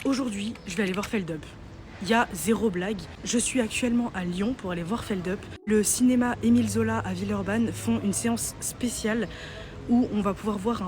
Aujourd'hui, je vais aller voir Feldup. Il y a zéro blague. Je suis actuellement à Lyon pour aller voir Feldup. Le cinéma Émile Zola à Villeurbanne font une séance spéciale où on va pouvoir voir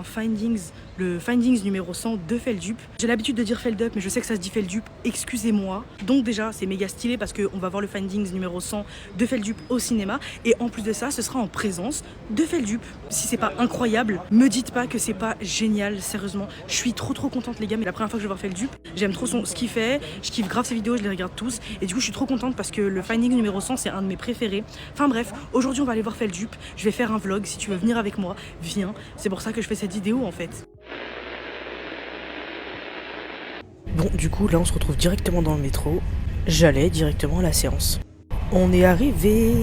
le Findings numéro 100 de Feldup. J'ai l'habitude de dire Feldup, mais je sais que ça se dit Feldup, excusez-moi. Donc déjà, c'est méga stylé parce qu'on va voir le Findings numéro 100 de Feldup au cinéma. Et en plus de ça, ce sera en présence de Feldup. Si c'est pas incroyable, me dites pas que c'est pas génial, sérieusement. Je suis trop contente les gars, mais la première fois que je vais voir Feldup, j'aime trop ce qu'il fait, je kiffe grave ses vidéos, je les regarde tous. Et du coup, je suis trop contente parce que le Findings numéro 100, c'est un de mes préférés. Enfin bref, aujourd'hui on va aller voir Feldup. Je vais faire un vlog, si tu veux venir avec moi, viens. C'est pour ça que je fais cette vidéo en fait. Bon, du coup, là on se retrouve directement dans le métro. J'allais directement à la séance. On est arrivé.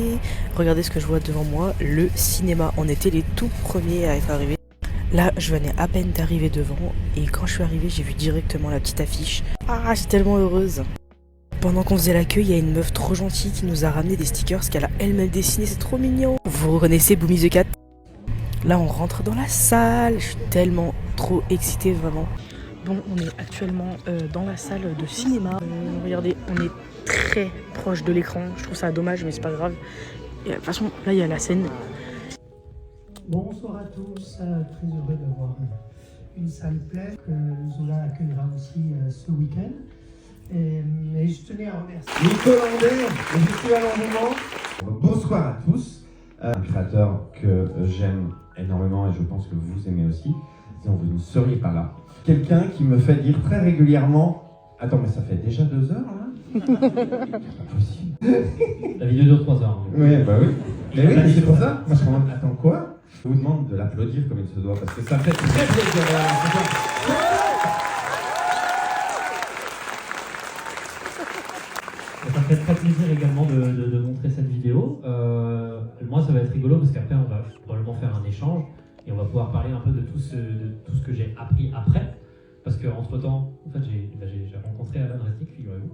Regardez ce que je vois devant moi, le cinéma. On était les tout premiers à être arrivés. Là, je venais à peine d'arriver devant. Et quand je suis arrivée, j'ai vu directement la petite affiche. Ah, je suis tellement heureuse. Pendant qu'on faisait l'accueil, il y a une meuf trop gentille qui nous a ramené des stickers qu'elle a elle-même dessinés. C'est trop mignon. Vous reconnaissez Boomy the Cat? Là, on rentre dans la salle. Je suis tellement trop excitée, vraiment. Bon, on est actuellement dans la salle de cinéma. Regardez, on est très proche de l'écran. Je trouve ça dommage, mais c'est pas grave. Et, de toute façon, là, il y a la scène. Bonsoir à tous. Très heureux d'avoir une salle pleine que Zola accueillera aussi ce week-end. Et je tenais à remercier Nicolas Lambert, le festival en moment. Bonsoir à tous. Un créateur que j'aime énormément et je pense que vous aimez aussi, sinon vous ne seriez pas là. Quelqu'un qui me fait dire très régulièrement « Attends, mais ça fait déjà 2 heures là ?» C'est pas possible. La vidéo dure 3 heures. Oui, bah oui. Mais oui, mais c'est pour ça. Moi je me demande, attends quoi? Je vous demande de l'applaudir comme il se doit parce que ça fait très plaisir. Ça fait très plaisir également de montrer cette vidéo. Moi, ça va être rigolo parce qu'après, on va probablement faire un échange et on va pouvoir parler un peu de tout ce que j'ai appris après. Parce qu'entre temps, en fait, j'ai rencontré Alan Resnick, figurez-vous.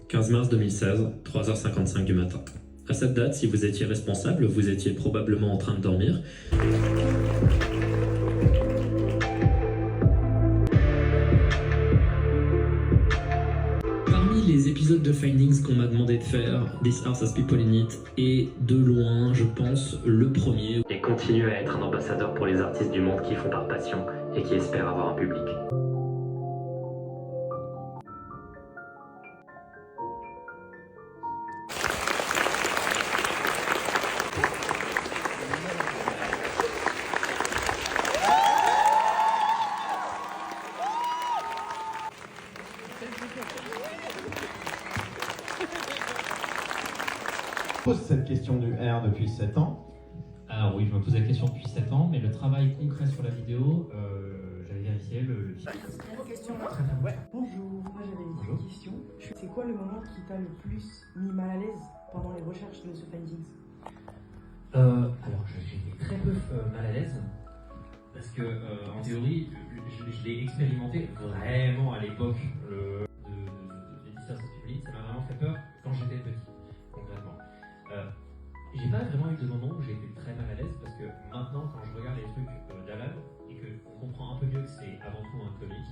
« 15 mars 2016, 3h55 du matin. À cette date, si vous étiez responsable, vous étiez probablement en train de dormir. Parmi les épisodes de Findings qu'on m'a demandé de faire, This House Has People in It est de loin, je pense, le premier. Et continue à être un ambassadeur pour les artistes du monde qui font par passion et qui espèrent avoir un public. Je pose cette question du R depuis 7 ans. Alors oui, je me pose la question depuis 7 ans, mais le travail concret sur la vidéo, j'avais vérifié le... Question. Ouais. Bonjour, moi j'avais une petite question. C'est quoi le moment qui t'a le plus mis mal à l'aise pendant les recherches de ce Findings? Alors j'étais très peu mal à l'aise, parce que en théorie, je l'ai expérimenté vraiment à l'époque de This House Has People in It. Ça m'a vraiment fait peur quand j'étais petit, concrètement. J'ai pas vraiment eu de moment où j'ai été très mal à l'aise parce que maintenant, quand je regarde les trucs d'Alan et qu'on comprend un peu mieux que c'est avant tout un comique,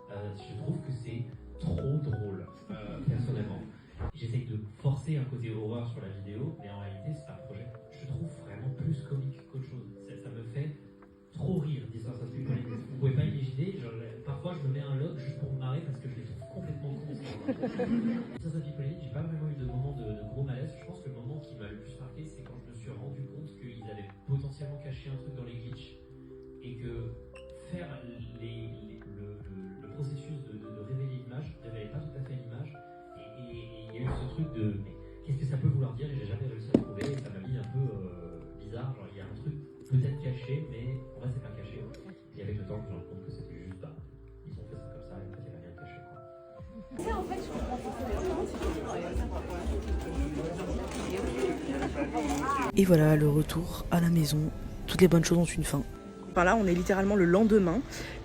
je trouve que c'est trop drôle, personnellement. J'essaye de forcer un côté horreur sur la vidéo, mais en réalité, c'est un projet que je trouve vraiment plus comique qu'autre chose. Ça me fait trop rire, This House Has People in It. Vous pouvez pas imaginer, parfois je me mets un log juste pour me marrer parce que je les trouve complètement cons. This House Has People in It, j'ai pas vraiment eu de moment de gros malaise. Je pense que le moment qui m'a le plus marqué, c'est quand je me suis rendu compte qu'ils avaient potentiellement caché un truc dans les glitches et que faire le processus de révéler l'image ne révélait pas tout à fait l'image et il y a eu ce truc de mais qu'est-ce que ça peut vouloir dire et j'ai jamais réussi à trouver et ça m'a mis un peu bizarre, genre il y a un truc peut-être caché mais en vrai c'est pas caché et avec le temps je me rends compte que c'était juste pas ils ont fait ça comme ça et en fait il n'y a rien de caché quoi. Et voilà, le retour à la maison. Toutes les bonnes choses ont une fin. Enfin là, on est littéralement le lendemain.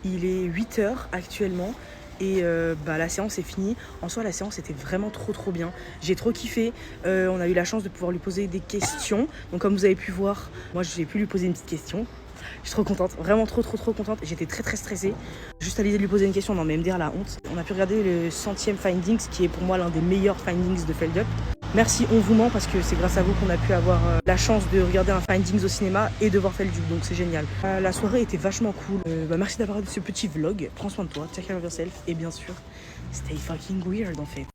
Il est 8h actuellement. et la séance est finie. En soi, la séance était vraiment trop bien. J'ai trop kiffé. On a eu la chance de pouvoir lui poser des questions. Donc comme vous avez pu voir, moi j'ai pu lui poser une petite question. Je suis trop contente, vraiment trop contente. J'étais très stressée. Juste à l'idée de lui poser une question, non mais me dire la honte. On a pu regarder le 100e Findings, qui est pour moi l'un des meilleurs Findings de Feld Up. Merci, on vous ment, parce que c'est grâce à vous qu'on a pu avoir la chance de regarder un Findings au cinéma et de voir Feld Up, donc c'est génial. La soirée était vachement cool. Merci d'avoir regardé ce petit vlog. Prends soin de toi, take care of yourself, et bien sûr, stay fucking weird en fait.